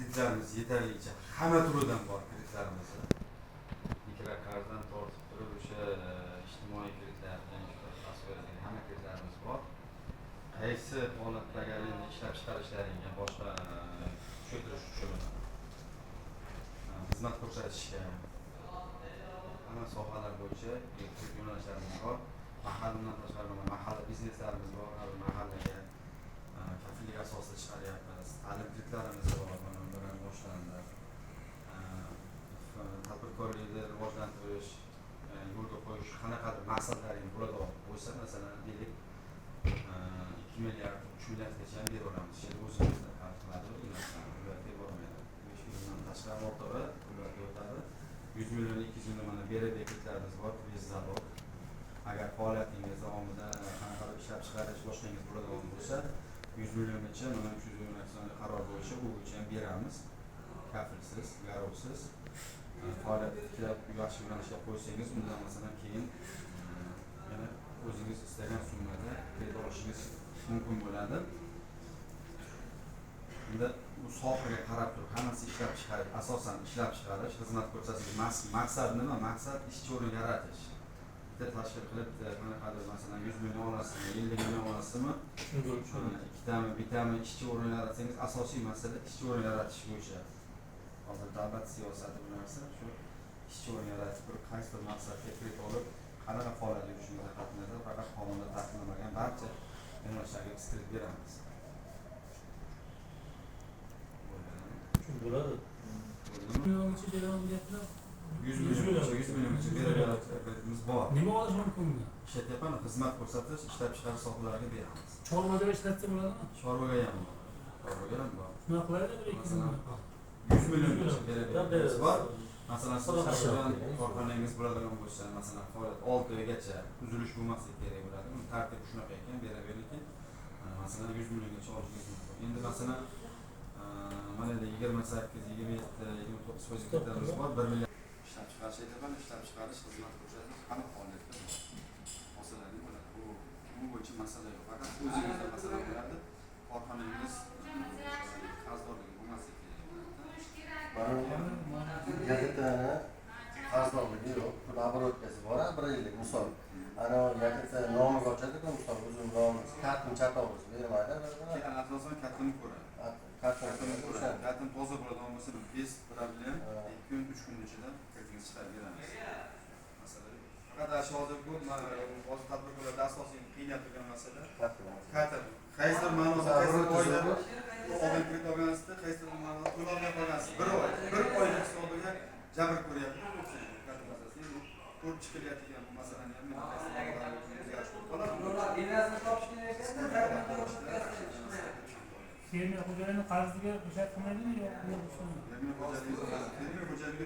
kreditlarimiz yetarlicha hamma turidan bor kreditlarimiz. Mikroqarzdan tortib turib o'sha ijtimoiy kreditlar, asosiy hamma kreditlarimiz bor. Qaysi holatdagi ishlab chiqarishlaringga boshqa tushuntirish uchun xizmat ko'rsatishga hamma sohalar bo'yicha yo'nalishlarimiz bor. Mahalladan tashqari mahalla bizneslarimiz bor. Har mahallaga kafillik asosida chiqaryapmiz. Ta'lim kreditlarimiz bor. Mana bular boshlandi. Tadbirkorlikni rivojlantirish, yo'lga qo'yish qanaqadir maqsadlaringiz bo'ladigan bo'lsa, masalan, deylik 2 milliard, 3 milliardgacha beraveramiz. Şimdi o'zimizda hal qiladi, ularga bormaydi. 5 milliondan tashqari o'rtaga ularga o'tadi. 100 million, 200 million mana berib bekitlarimiz bor, kredit zavod. Agar faoliyatingiz davomida qanaqadir ishlab chiqarish boshlangiz bo'ladigan bo'lsa, 100 milliongacha, mana 300 million qaror bo'yicha bu bo'yicha ham beramiz. Kafilsiz, garovsiz. Faoliyatga yaxshi yo'nalishga qo'ysangiz, undan masalan keyin yana o'zingiz istagan summada kredit olishingiz mumkin bo'ladi. Unda bu sohaga qarab turib hammasi ishlab chiqarish, asosan ishlab chiqarish, xizmat ko'rsatish maqsad nima? Maqsad ishchi o'rin yaratish. Bitta tashkil qilib, qanaqadir masalan 100 million olasizmi, 50 million olasizmi? Bittami ishchi o'rin yaratsangiz, asosiy masala ishchi o'rin yaratish bo'yicha. Hozir davlat siyosati bu narsa shu ishchi o'rin yaratib turib, qaysi bir maqsadga kredit olib, qanaqa faoliyat yurishingizni qatnashib, faqat qonunda ta'minlanmagan barcha yo'nalishlarga biz kredit beramiz. Bo'ladi. 100 milliongacha beriladiganimiz bor. Nima olish mumkin? Ishlatyapman, xizmat ko'rsatish, ishlab chiqarish sohalariga beramiz. Chorvaga ishlatsa bo'ladimi? Chorvaga ham bor. Chorvaga ham bor. Shuna qilaydi, 200 million. 100 milliongacha beradiganimiz bor. Masalan, siz korxonangiz bo'ladigan bo'lsa, masalan, faoliyat 6 oygacha uzilish bo'lmasligi kerak bo'ladi. Uni tartibi shunaqa ekan, beraverlik. Masalan, 100 milliongacha olishingiz mumkin. Endi masalan, mana 28, 27, 29% kreditlarimiz bor. 1 million ishlab chiqarish aytaman, ishlab chiqarish, xizmat ko'rsatish hamma faoliyatda masalali bo'ladi. Bu bo'yicha masala yo'q. Faqat o'zingizda masala bo'ladi. Korxonangiz qarzdorligi bo'lmasligi Gazetani qarzdorligi yo'q. Pul оборотgasi bor, 1 yillik misol. Ana gazeta nomiga ochadi-ku, misol o'zim nomim, kartni chatamiz, bermaydi. Asosan kartini ko'radi. Kartini ko'radi. Kartin toza bo'ladigan bo'lsa, bez problem 2 kun, 3 kun ichida kartingizni chiqarib beramiz. Masalan, faqat shu hozir bu hozir tadbirkorlarda asosiy qiynab turgan masala karta. Qaysidir ma'noda qaysidir oyda oldin kredit olgansizda, qaysidir ma'noda to'lolmay qolgansiz. 1 oylik hisobiga jabr ko'ryapti. Ko'rib chiqilayotgan bu masalani ham fermer xo'jaligi qarziga o'sha qilmaydimi yo'q? Fermer xo'jaligi